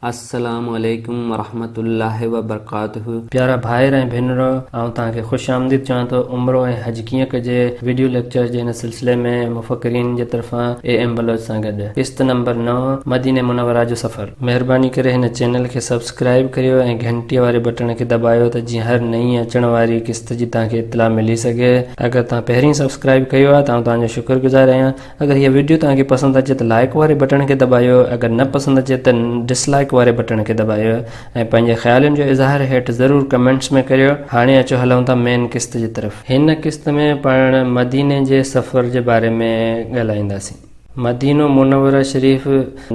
अस्सलामु अलैकुम वरहमतुल्लाहि वबरकातुहू। प्यारा भाइर ऐं भेनरो, आउं तव्हांखे ख़ुश आमदीद चवां थो। उम्रो ऐं हज कीअं कजे वीडियो लेक्चर जे हिन सिलसिले में मुफ़किरीन जे तरफ़ां AM बलोच सां गॾु किस्त नंबर 9 मदीने मुनवरा जो सफ़र। महिरबानी करे हिन चैनल खे सब्सक्राइब करियो ऐं घंटीअ वारे बटण खे दॿायो त जीअं हर नई अचण वारी किस्त जी तव्हांखे इतला मिली सघे। अगरि तव्हां पहिरीं सब्सक्राइब कयो आहे त आउं तव्हांजो शुक्रगुज़ार आहियां। अगरि हीअ वीडियो तव्हांखे पसंदि अचे त लाइक वारे बटण खे दॿायो, अगरि न पसंदि अचे त डिसलाइक वारे बटण खे दॿायो ऐं पंहिंजे ख़्यालनि जो इज़हार हेठि ज़रूरु कमेंट्स में करियो। हाणे अचो हलूं था मेन किस्त जी तरफ़। हिन किस्त में पाण मदीने जे सफ़र जे बारे में ॻाल्हाईंदासीं। मदीनो मुनवरा शरीफ़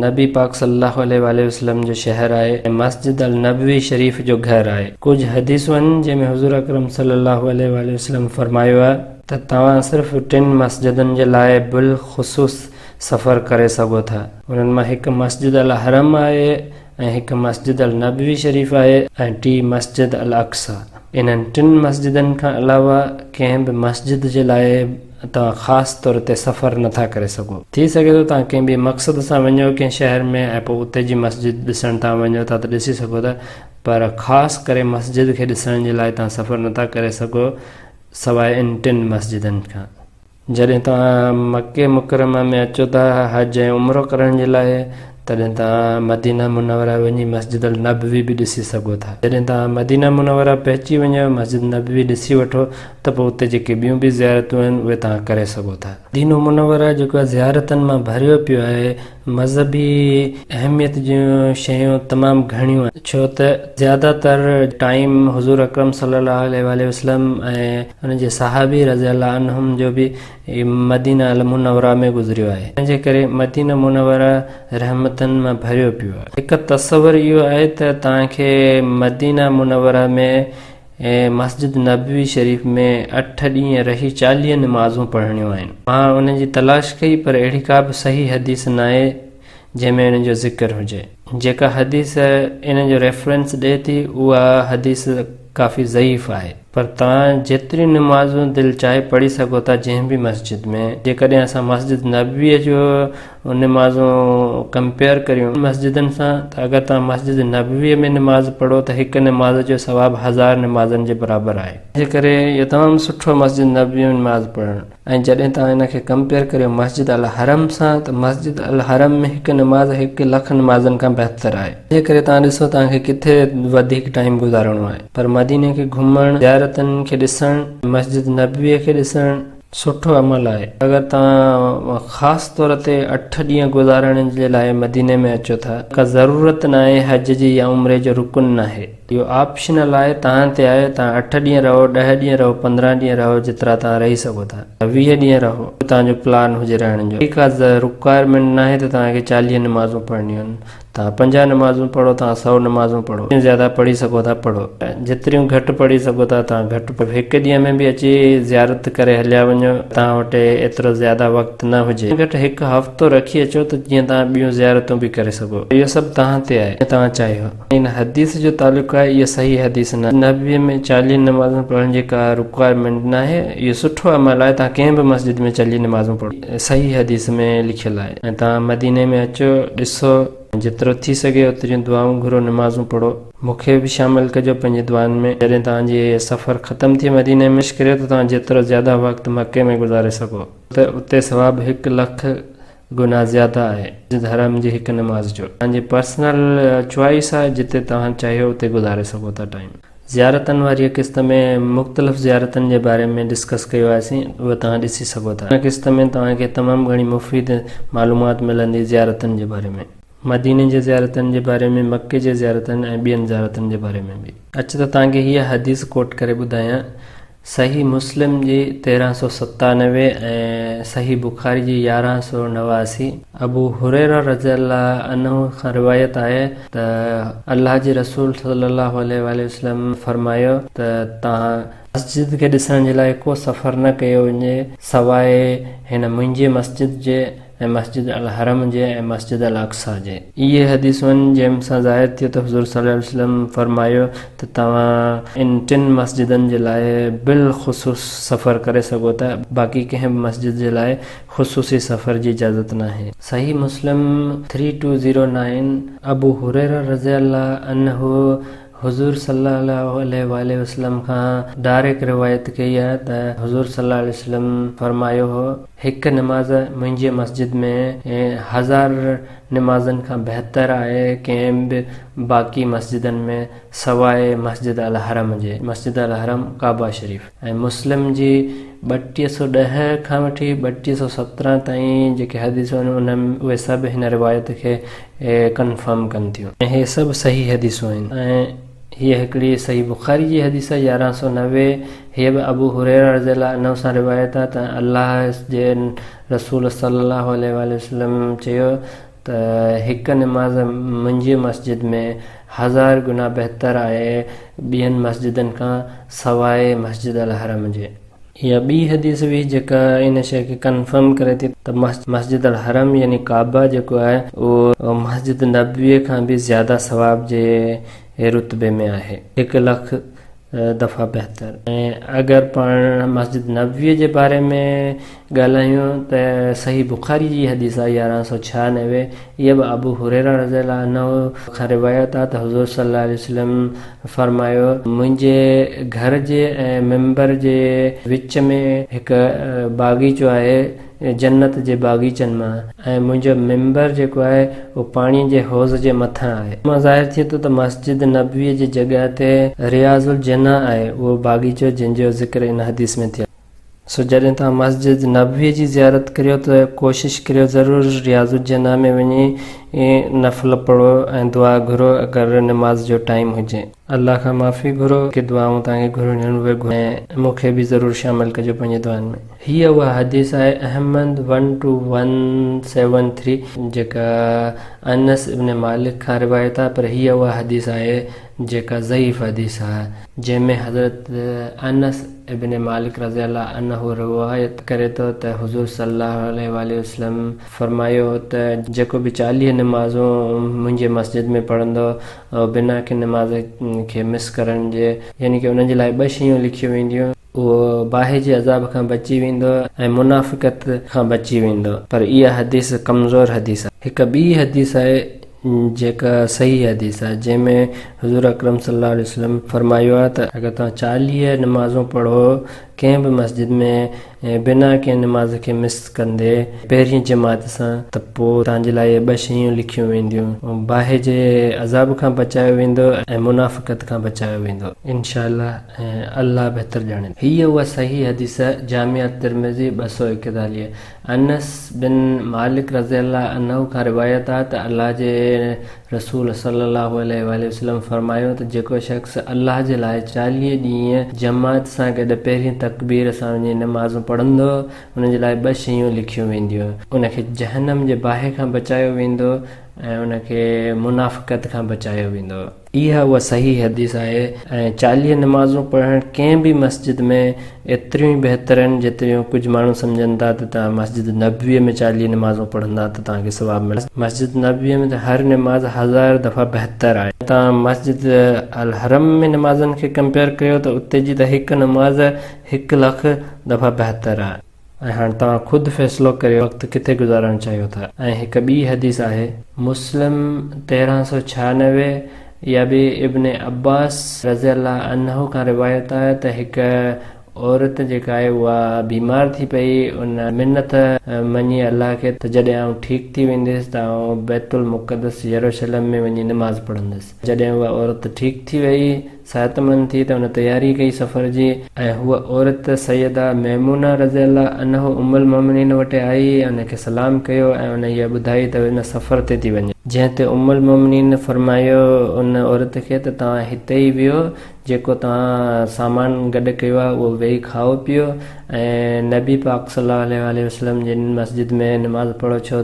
नबी पाक सल्लल्लाहु अलैहि वसल्लम जो शहर आहे ऐं मस्जिद अल नबवी शरीफ़ जो घर आहे। कुझु हदीसूं आहिनि जंहिंमें हुज़ूर अकरम सल्लल्लाहु अलैहि वसल्लम फरमायो आहे त तव्हां सिर्फ़ु 3 मस्जिदनि जे लाइ बिलख़ुसूस सफ़र करे सघो था। उन्हनि मां हिकु मस्जिद अल हरम आहे ऐं हिकु मस्जिद अल नबवी शरीफ़ आहे ऐं टी मस्जिद अल अक्सा। इन्हनि 3 मस्जिदनि खां अलावा कंहिं बि मस्जिद जे लाइ तव्हां ख़ासि तौर ते सफ़र नथा करे सघो। थी सघे थो तव्हां कंहिं ॿिए मक़सद सां वञो कंहिं शहर में ऐं पोइ उते जी मस्जिद ॾिसण तव्हां वञो था त ॾिसी सघो था, पर ख़ासि करे मस्जिद खे ॾिसण जे लाइ तव्हां सफ़र नथा करे सघो सवाइ इन 3 मस्जिदनि खां। जॾहिं तव्हां मके मुकरमा में अचो था हज ऐं उमरो करण जे लाइ, तॾहिं तव्हां मदीना मुनवरा वञी मस्जिद अल नबवी बि ॾिसी सघो था। जॾहिं तव्हां मदीना मुनवरा पहुची वञो, मस्जिद नबवी ॾिसी वठो त पोइ उते जेके ॿियूं बि ज़ियारतूं आहिनि उहे तव्हां करे सघो था। मदीनो मुनवरा जेको आहे ज़ियारतनि मां भरियो पियो आहे। मज़हबी अहमियत जूं शयूं तमामु घणियूं आहिनि, छो त ज़्यादातर टाइम हुज़ूर अकरम सल्लल्लाहु अलैहि वसल्लम ऐं हुनजे सहाबी रज़ी अल्लाह अन्हुम जो बि मदीना अल मुनवरा में गुज़रियो आहे। तंहिंजे करे मदीना मुनवरा रहमतनि मां भरियो पियो आहे। हिकु तसवर इहो आहे त तव्हांखे मदीना मुनवरा में मस्जिद नबवी शरीफ़ में 8 ॾींहं रही 40 नमाज़ूं पढ़णियूं आहिनि। मां उन जी तलाश कई पर अहिड़ी का बि सही हदीस न आहे जंहिंमें इन जो ज़िक्र हुजे। जेका हदीस इन जो रेफरेंस ॾिए थी उहा हदीस काफ़ी ज़ईफ़ आहे, पर तव्हां जेतिरी नमाज़ूं दिलि चाहे पढ़ी सघो था जंहिं बि मस्जिद में। जेकॾहिं असां मस्जिद नबवीअ जो नमाज़ूं कंपेयर करियूं मस्जिदनि सां, त अगरि तव्हां मस्जिद नबवीअ में नमाज़ पढ़ो त हिकु नमाज़ जो सवाबु 1000 नमाज़नि जे बराबरि आहे। तंहिंजे करे इहो तमामु सुठो मस्जिद नबवी में नमाज़ पढ़णु। ऐं जॾहिं तव्हां इन खे कंपेयर करियो मस्जिद अल हरम सां, त मस्जिद अल हरम में हिकु नमाज़ 1 लख नमाज़नि खां बहितर आहे। तंहिंजे करे तव्हां ॾिसो तव्हांखे किथे वधीक टाइम गुज़ारणो आहे। पर मदीने खे घुमणु, ज़ियारतनि खे ॾिसणु, मस्जिद नबवीअ खे ॾिसणु सुठो अमल आहे। अगरि तव्हां ख़ासि तौर ते 8 ॾींहं गुज़ारण जे लाइ मदीने में अचो था, का ज़रूरत न आहे हज जी या उम्रे जो रुकन न आहे, इहो ऑप्शनल आहे, तव्हां ते आहे। तव्हां 8 ॾींहं रहो, 10 ॾींहं रहो, 15 ॾींहं रहो, जेतिरा तव्हां रही सघो था, 20 ॾींहं रहो, तव्हांजो प्लान हुजे रहण जो। का रिक्वायरमेंट न आहे त तव्हांखे 40 नमाज़ूं पढ़णियूं आहिनि। तव्हां 50 नमाज़ूं पढ़ो, तव्हां 100 नमाज़ूं पढ़ो, ज़्यादा पढ़ी सघो था पढ़ो, जेतिरियूं घटि पढ़ी सघो था तव्हां घटि। हिकु ॾींहं में बि अची ज़ियारत करे हलिया वञो, तव्हां वटि एतिरो ज़्यादा वक़्तु न हुजे, घटि 1 हफ़्तो रखी अचो त जीअं तव्हां ॿियूं ज़ियारतूं बि करे सघो। इहो सभु तव्हां ते आहे, तव्हां चाहियो। इन हदीस जो तालुक़ु आहे, इहा सही हदीस न। नबवीअ में 40 नमाज़ूं पढ़ण जी का रिक्वायरमेंट न आहे। इहो सुठो अमल आहे, तव्हां कंहिं बि मस्जिद में 40 नमाज़ूं पढ़ो, सही हदीस में लिखियलु आहे। ऐं तव्हां मदीने में अचो, ॾिसो, जेतिरो थी सघे ओतिरियूं दुआऊं घुरो, नमाज़ूं पढ़ो। मूंखे बि शामिल कजो पंहिंजी दुआनि में। जॾहिं तव्हांजी सफ़र ख़तमु थिए मदीने में, करियो त तव्हां जेतिरो ज़्यादा वक़्तु मके में गुज़ारे सघो त उते सवाबु 1 लख गुना ज़्यादा आहे हरम जी 1 नमाज़ जो। तव्हांजी पर्सनल चॉइस आहे, जिते तव्हां चाहियो उते गुज़ारे सघो था टाइम। ज़ियारतनि वारी किस्त में मुख़्तलिफ़ ज़ियारतनि जे बारे में डिस्कस कयो आहेसीं, उहो तव्हां ॾिसी सघो था। हिन किस्त में तव्हांखे तमामु घणी मुफ़ीद मालूमात मिलंदी ज़ियारतनि जे बारे में, मदीने जे ज़ियारतनि जे बारे में, मके जे ज़ियारतनि ऐं ॿियनि ज़ियारतनि जे बारे में बि। अचु त तव्हांखे हीअ हदीस कोट करे ॿुधायां। सही मुस्लिम जी 1397 ऐं सही बुखारी जी 1189। अबू हुरैरा रज़ी अल्लाह अन्हु खां रिवायत आहे त अल्लाह जे रसूल सल्लल्लाहु अलैहि वसल्लम फरमायो त तव्हां मस्जिद खे ॾिसण जे लाइ को सफ़र न कयो वञे सवाइ हिन मुंहिंजी मस्जिद जे ऐं मस्जिद अल हरम जे ऐं मस्जिद अल अक्सा जे। इहे हदीसूं जंहिं सां ज़ाहिर थियो त हुज़ूर सल्लल्लाहु अलैहि वसल्लम फरमायो त तव्हां इन 3 मस्जिदनि जे लाइ बिलख़ुसूस सफ़र करे सघो था, बाक़ी कंहिं बि मस्जिद जे लाइ ख़ुसूसी सफ़र जी इजाज़त न आहे। सही मुस्लिम 3209 अबू हुरैरा रज़ियल्लाहु अन्हु हुज़ूर सल्लल्लाहु अलैहि वसल्लम खां डायरेक्ट रिवायत कई आहे त हुज़ूर सल्लल्लाहु अलैहि वसल्लम फरमायो हो, हिकु नमाज़ मुंहिंजे मस्जिद में 1000 नमाज़नि खां बहितर आहे कंहिं बि बाक़ी मस्जिदनि में सवाइ मस्जिद अल हरम जे। मस्जिद अल हरम काबा शरीफ़। ऐं मुस्लिम जी 3210 खां वठी 3217 ताईं जेके हदीसूं आहिनि उन उहे सभु हिन रिवायत खे कंफर्म कनि थियूं ऐं हे सभु सही हदीसूं आहिनि। ऐं हीअ हिकिड़ी सही बुखारी जी हदीस 1190, हीअ बि अबू हुरैरा रज़ियल्लाहु अन्हु सां रिवायत आहे त अल्लाह जे रसूल सल्लल्लाहु अलैहि वसल्लम चयो त हिकु नमाज़ मुंहिंजी मस्जिद में 1000 गुना बहितर आहे ॿियनि मस्जिदनि खां सवाइ मस्जिद अल हरम जे। इहा ॿी हदीस हुई जेका इन शइ खे कंफर्म करे थी त मस्जिद अल हरम यानी काबा जेको आहे उहो मस्जिद नबवी खां बि ज़्यादा सवाब जे रुतबे में आहे, 1 लख दफ़ा बहितर। ऐं अगरि पाण मस्जिद नबवी जे बारे में ॻाल्हायूं त सही बुखारी जी हदीस आहे 1196। इहा बि अबू हुरैरा रज़ियल्लाहु अन्हु खां रिवायत आहे त हुज़ूर सल्लल्लाहु अलैहि वसल्लम फरमायो, मुंहिंजे घर जे ऐं मिंबर जे विच में हिकु बाग़ीचो आहे जन्नत जे बाग़ीचनि मां, ऐं मुंहिंजो मिंबर जेको आहे उहो पाणीअ जे हौज़ जे मथां आहे। मां ज़ाहिर थिए थो त मस्जिद नबवी जी जॻह ते रियाज़ुल जन्ना आहे उहो बाग़ीचो जंहिंजो ज़िक्र इन हदीस में थियो। सो जॾहिं तव्हां मस्जिद नबवी जी ज़ियारत करियो त कोशिशि करियो ज़रूरु रियाज़ुल जन्ना में वञी नफ़ल पढ़ो ऐं दुआ घुरो अगरि नमाज़ जो टाइम हुजे। अल्लाह खां माफ़ी घुरो कि दुआऊं तव्हांखे घुरणियूं उहे ऐं मूंखे बि ज़रूरु शामिलु कजो पंहिंजे दुआनि में। हीअ उहा हदीस आहे अहमद 12173 जेका अनस इब्न मालिक खां रिवायत आहे, पर हीअ उहा हदीस आहे जेका ज़ईफ़ हदीस आहे जंहिंमें हज़रत अनस इब्न मालिक रज़ियल्लाहु अन्हु रिवायत करे थो त हुज़ूर सल्लल्लाहु अलैहि वसल्लम फरमायो त जेको बि 40 नमाज़ूं मुंहिंजे मस्जिद में पढ़ंदो बिना के नमाज़ खे मिस करण जे, यानी कि उन्हनि जे लाइ 2 शयूं लिखियूं वेंदियूं, उहो बाहि जे अज़ाब खां बची वेंदो ऐं मुनाफ़िक़त खां बची वेंदो। पर इहा हदीस कमज़ोर हदीस आहे। हिकु ॿी हदीस आहे जेका सही हदीस आहे जंहिंमें हुज़ूर अकरम सल्लल्लाहु अलैहि वसल्लम फरमायो आहे त अगरि तव्हां 40 नमाज़ूं पढ़ो कंहिं बि मस्जिद में बिना कंहिं नमाज़ खे मिस कंदे पहिरीं जमात सां, त पोइ तव्हांजे लाइ 2 शयूं लिखियूं वेंदियूं, बाहि जे अज़ाब खां बचायो वेंदो ऐं मुनाफ़िक़त खां बचायो वेंदो इंशाअल्लाह, ऐं अल्लाह बहितर ॼाणे। हीअ उहा सही हदीस जामिया तिरमिज़ी 241। अनस बिन मालिक रज़ियल्लाहु अन्हु खां रिवायत आहे त अल्लाह जे रसूल सल्लल्लाहु अलैहि वसल्लम फरमायो त जेको शख़्स अल्लाह जे लाइ 40 ॾींहं जमात सां गॾु पहिरीं तकबीर सां वञी नमाज़ पढ़ंदो, उनजे लाइ 2 शयूं लिखियूं वेंदियूं, उनखे जहन्नम जे बाहि खां बचायो वेंदो ऐं उनखे मुनाफ़िक़त खां बचायो वेंदो। इहा उहा सही हदीस आहे। ऐं 40 नमाज़ूं पढ़णु कंहिं बि मस्जिद में एतिरियूं बहितर आहिनि जेतिरियूं कुझु माण्हू सम्झनि था त तव्हां मस्जिद नबवीअ में 40 नमाज़ूं पढ़ंदा त तव्हांखे सवाब मिलंदो। मस्जिद नबवीअ में त हर नमाज़ 1000 दफ़ा बहितर आहे। तव्हां मस्जिद अल हरम में नमाज़नि खे कंपेयर कयो त उते जी त हिकु नमाज़ 1 लख दफ़ा बहितर आहे। ऐं हाणे तव्हां ख़ुदि फ़ैसिलो करियो वक़्तु किथे गुज़ारणु चाहियो था। ऐं हिकु ॿी हदीस आहे मुस्लिम 1396, इहा बि इब्न अब्बास रज़ियल्लाहु अन्हु खां रिवायत आहे त हिकु औरत जेका आहे उहा बीमार थी पई, उन मिन्नत मञी अल्लाह खे त जॾहिं आउं ठीकु थी वेंदसि त आउं बैतुल मुक़द्दस यरूशलेम में वञी नमाज़ पढ़ंदसि। जॾहिं उहा औरत ठीकु थी वई, सेहतमंद थी, त उन तयारी कई सफ़र जी, ऐं हूअ औरत सैयदा मैमूना रज़ियल्लाहु अन्हु उम्मुल मोमिनीन वटि आई, उनखे सलाम कयो ऐं उन इहा ॿुधाई त हिन सफ़र ते थी वञे, जंहिं ते उम्मुल मोमिनीन फरमायो उन औरत खे त तव्हां हिते ई वियो, जेको तव्हां सामान गॾु कयो आहे उहो वेही खाओ पियो, ऐं नबी पाक सल्लल्लाहु अलैहि वसल्लम जिन मस्जिद में नमाज़ पढ़ो, छो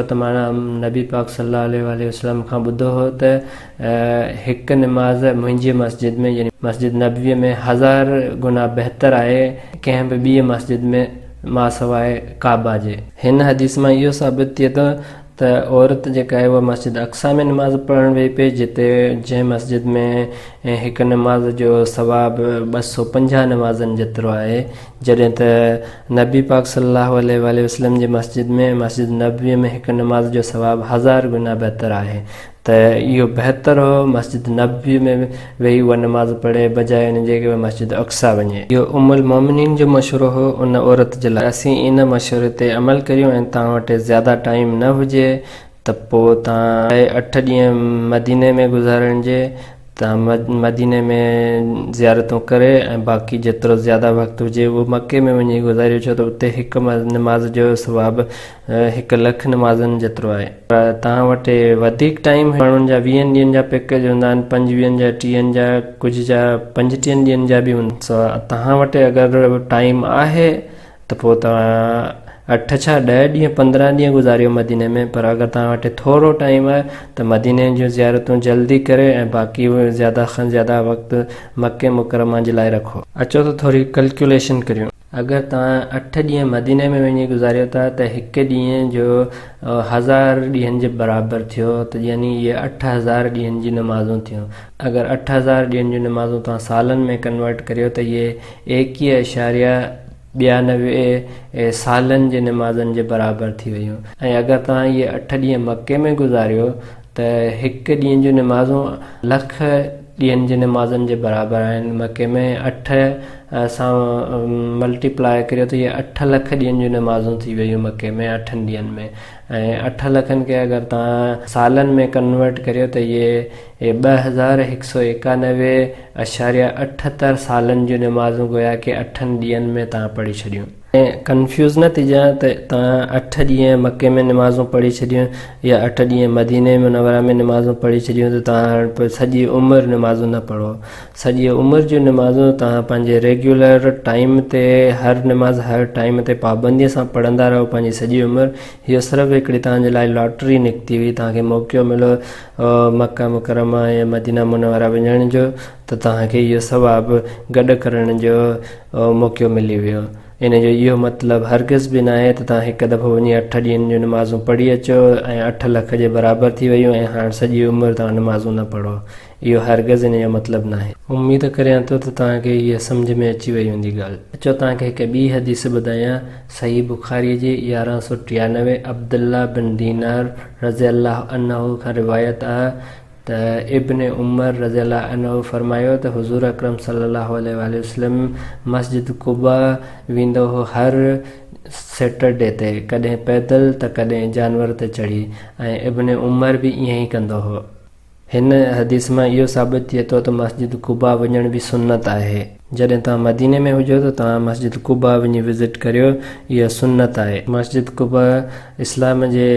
त माना नबी पाक सल्लल्लाहु अलैहि वसल्लम खां ॿुधो हो त हिकु नमाज़ मुंहिंजी मस्जिद में यानी मस्जिद नबवीअ में 1000 गुना बहितर आहे कंहिं बि ॿी मस्जिद में मां सवाइ काबा जे। हिन हदीस मां इहो साबित थिए थो त औरत जेका आहे उहा मस्जिद अक्सा में नमाज़ पढ़णु वेही पई, जिते जंहिं मस्जिद में हिकु नमाज़ जो सवाबु 250 नमाज़नि जेतिरो आहे, जॾहिं त नबी पाक सल्लल्लाहु अलैहि वसल्लम जी मस्जिद में मस्जिद नबवी में हिकु नमाज़ जो सवाबु 1000 गुना बहितर आहे। त इहो बहितर हो मस्जिद नबवी में वेही उहा नमाज़ पढ़े बजाए हिनजे कि मस्जिद अक्सा वञे। इहो उमुल मोमिनीन जो मशवरो हो उन औरत जे लाइ। असीं इन मशवरे ते अमल करियूं ऐं तव्हां वटि ज़्यादा टाइम न हुजे त पोइ तव्हां 8 ॾींहं मदीने में गुज़ारण जे तव्हां मदीने में ज़ियारतूं करे ऐं बाक़ी जेतिरो ज़्यादा वक़्तु हुजे उहो मके में वञी गुज़ारियो, छो त उते हिकु नमाज़ जो सवाबु 1 लख नमाज़नि जेतिरो आहे। पर तव्हां वटि वधीक टाइम, माण्हुनि जा 20 ॾींहंनि जा पैकेज हूंदा आहिनि, 25 जा, 30 जा, कुझु जा 35 ॾींहंनि जा बि हूंदा। तव्हां वटि अगरि टाइम आहे त पोइ तव्हां 8 छा 10 ॾींहं 15 ॾींहं गुज़ारियो मदीने में। पर अगरि तव्हां वटि थोरो टाइम आहे त मदीने जूं ज़ियारतूं जल्दी करे ऐं बाक़ी ज़्यादा खां ज़्यादा वक़्तु मके मुकरमा जे लाइ रखो। अचो त थोरी कैलकुलेशन करियूं। अगरि तव्हां 8 ॾींहं मदीने में वञी गुज़ारियो था त हिकु ॾींहं जो 1000 ॾींहंनि जे बराबरि थियो, त यानी इहे 8000 ॾींहंनि जी नमाज़ूं थियूं। अगरि 8000 ॾींहंनि जूं नमाज़ूं तव्हां सालनि में कन्वर्ट करियो त इहे 21.92 सालनि जे नमाज़नि जे बराबरि थी वियूं। ऐं अगरि तव्हां इहे 8 ॾींहं मके में गुज़ारियो त हिकु ॾींहं जूं नमाज़ूं 1 लख ॾींहंनि जे नमाज़नि जे बराबरि आहिनि। मके में 8 सां मल्टीप्लाए करियो त इहे 8 लख ॾींहंनि जूं नमाज़ूं थी वियूं मके में 8 ॾींहंनि में। ऐं 8 लखनि खे अगरि तव्हां सालनि में कन्वर्ट करियो त इहे 2191.78 सालनि जूं नमाज़ूं गोया कि 8 ॾींहंनि में तव्हां पढ़ी छॾियूं। ऐं कंफ्यूज़ न थिजा त तव्हां 8 ॾींहं मके में नमाज़ूं पढ़ी छॾियूं या 8 ॾींहं मदीने मुनव्वरा में नमाज़ूं पढ़ी छॾियूं त तव्हां सॼी उमिरि नमाज़ूं न पढ़ो। सॼी उमिरि जूं नमाज़ूं तव्हां पंहिंजे रेगुलर टाइम ते हर नमाज़ हर टाइम ते पाबंदीअ सां पढ़ंदा रहो पंहिंजी सॼी उमिरि। इहो सिर्फ़ु हिकिड़ी तव्हांजे लाइ लॉटरी निकिती हुई, तव्हांखे मौक़ो मिलो मक्का मुकरमा या मदीना मुनव्वरा वञण जो, त तव्हांखे इहो सवाबु गॾु करण जो मौक़ो मिली वियो। इन जो इहो मतिलबु हरगिज़ बि न आहे त तव्हां हिकु दफ़ो वञी 8 ॾींहंनि जूं नमाज़ूं पढ़ी अचो ऐं 8 लख जे बराबरि थी वियूं ऐं हाणे सॼी उमिरि तव्हां नमाज़ूं न पढ़ो। इहो हरगिज़ इन जो मतिलबु न आहे। उमेद करियां थो त तव्हांखे इहा सम्झ में अची वई हूंदी ॻाल्हि। अचो तव्हांखे हिकु ॿी हदीस ॿुधायां। सही बुखारीअ जी 1193 अब्दुल्ला बिन दीनार रज़ी अल्लाह अन्हु खां रिवायत आहे त इब्न उमर रज़ी अल्लाह अन्हु फरमायो त हुज़ूर अकरम सल्लल्लाहु अलैहि वसल्लम मस्जिद कुबा वेंदो हो हर सैटरडे ते, कॾहिं पैदल त कॾहिं जानवर ते चढ़ी, ऐं इब्न उमर बि ईअं ई कंदो हो। हिन हदीस मां इहो साबित थिए थो त मस्जिद कुबा वञण बि सुन्नत आहे। जॾहिं तव्हां मदीने में हुजो त तव्हां मस्जिद कुबा वञी विज़िट करियो, इहा सुन्नत आहे। मस्जिद कुबा इस्लाम जे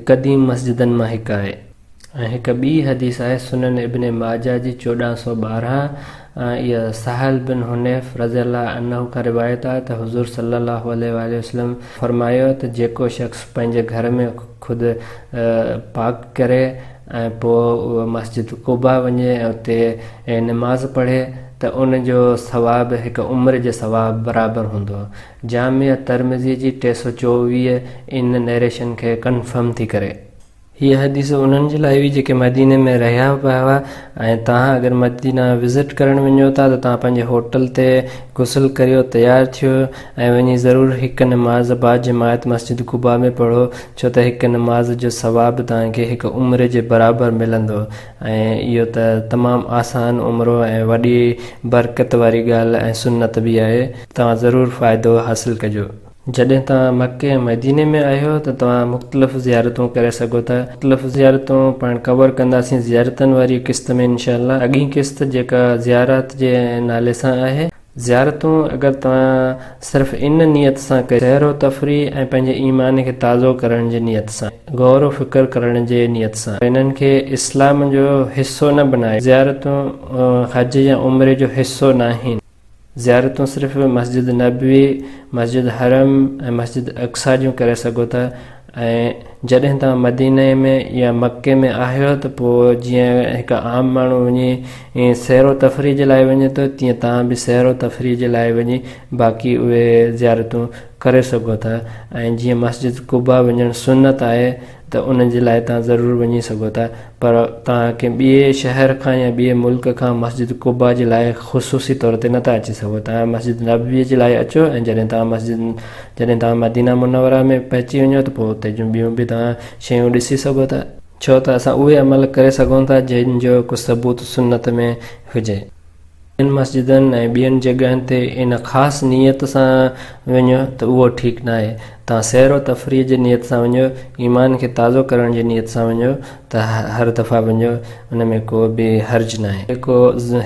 क़दीम मस्जिदनि मां हिकु आहे। ऐं हिकु ॿी हदीस आहे सुनन इब्न माजा जी 1412। इहा सहल बिन हुनैफ रज़ी अल्लाह अन्हु खां रिवायत आहे त हुज़ूर सल्लल्लाहु अलैहि वसल्लम फरमायो त जेको शख़्स पंहिंजे घर में ख़ुदि पाक करे ऐं पोइ उहो मस्जिद कुबा वञे ऐं उते नमाज़ पढ़े त उन जो सवाबु हिकु उमिरि जे सवाबु बराबरि हूंदो। जामिया तिर्मिज़ी जी 324 इन नरेशन खे कन्फर्म थी करे। हीअ हदीस उन्हनि जे लाइ हुई जेके मदीने में रहिया पिया हुआ ऐं तव्हां अगरि मदीना विज़िट करणु वञो था त तव्हां पंहिंजे होटल ते गुसल करियो, तयारु थियो ऐं वञी ज़रूरु हिकु नमाज़ बा जमायत मस्जिद कुबा में पढ़ो, छो त हिकु नमाज़ जो सवाबु तव्हांखे हिकु उमिरि जे बराबरि मिलंदो। ऐं इहो त तमामु आसान उमिरो ऐं वॾी बरकत वारी ॻाल्हि ऐं सुन्नत बि आहे। तव्हां ज़रूरु फ़ाइदो हासिलु कजो। जॾहिं तव्हां मके ऐं मदीने में आहियो त तव्हां मुख़्तलिफ़ ज़ियारतूं करे सघो था। मुख़्तलिफ़ ज़ियारतूं पाण कवर कंदासीं ज़ियारतनि वारी क़िस्त में इंशाअल्लाह। अॻी क़िस्त जेका ज़ियारत जे नाले सां आहे। ज़ियारतूं अगरि तव्हां सिर्फ़ु इन नियत सां कयो, सैर व तफ़रीह ऐं पंहिंजे ईमान खे ताज़ो करण जी नियत सां, गौर फ़िक्र करण जे नियत सां, इन्हनि खे इस्लाम जो हिसो न बनाए। ज़ियारतूं हज या उम्रे जो हिसो न आहिनि। ज़ियारतूं सिर्फ़ु मस्जिद नबवी, मस्जिद हरम ऐं मस्जिद अक्सा जूं करे सघो था। ऐं जॾहिं तव्हां मदीने में या मके में आहियो त पोइ जीअं हिकु आम माण्हू वञी सैरो तफ़रीह जे लाइ वञे थो, तीअं तव्हां बि सैरो तफ़रीह जे लाइ वञी बाक़ी उहे ज़ियारतूं करे सघो था। ऐं जीअं मस्जिद कुबा वञणु सुन्नत आहे त उन जे लाइ तव्हां ज़रूरु वञी सघो था, पर तव्हां कंहिं ॿिए शहर खां या ॿिए मुल्क खां मस्जिद कुबा जे लाइ ख़ुसूसी तौर ते नथा अची सघो। तव्हां मस्जिद नबवी जे लाइ अचो ऐं जॾहिं तव्हां मदीना मुनवरा में पहुची वञो त पोइ उते जूं ॿियूं बि तव्हां शयूं ॾिसी सघो था, छो त असां उहे अमल करे सघूं था जंहिंजो को सबूत सुन्नत में हुजे। इन मस्जिदनि ऐं ॿियनि जॻहियुनि ते इन ख़ासि नियत सां वञो त उहो ठीकु न आहे। तव्हां सैरो तफ़रीह जी नियत सां वञो, ईमान खे ताज़ो करण जी नियत सां वञो त हर दफ़ा वञो, उन में को बि हर्ज न आहे। जेको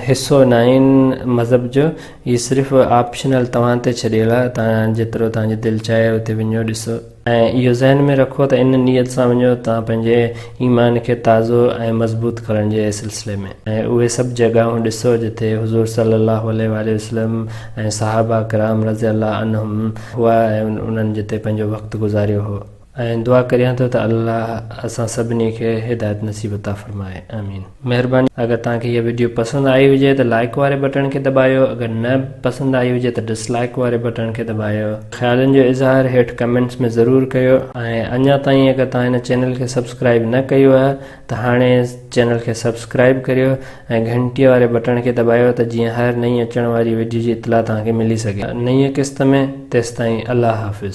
हिसो न आहिनि मज़हब जो, इहे सिर्फ़ु ऑप्शनल तव्हां ते छॾियल आहे, तव्हां जेतिरो तव्हांजी दिलि चाहे उते वञो ॾिसो। ऐं इहो ज़हन में रखो त इन नियत सां वञो तव्हां पंहिंजे ईमान खे ताज़ो ऐं मज़बूत करण जे सिलसिले में। ऐं उहे सभु जॻहियूं ॾिसो जिथे हुज़ूर सल्लल्लाहु अलैहि वसल्लम ऐं सहाबा किराम रज़ी अल्लाह अन्हुम हुआ ऐं उन्हनि जिते पंहिंजो वक़्तु गुज़ारियो हो। ऐं दुआ करियां थो त अल्लाह असां सभिनी खे हिदायत नसीब अता फ़रमाए, आमीन। महिरबानी, अगरि तव्हांखे इहा वीडियो पसंदि आई हुजे त लाइक वारे बटन खे दॿायो, अगरि न पसंदि आई हुजे त डिसलाइक वारे बटन खे दॿायो। ख़्यालनि जो इज़हार हेठि कमेंट्स में ज़रूरु कयो। ऐं अञा ताईं अगरि तव्हां हिन चैनल खे सब्सक्राइब न कयो आहे त हाणे चैनल खे सब्सक्राइब करियो ऐं घंटीअ वारे बटन खे दॿायो त जीअं हर नई अचण वारी वीडियो जी इतला तव्हांखे मिली सघे। नईं क़िस्त में तेसिताईं अल्लाह हाफ़िज़।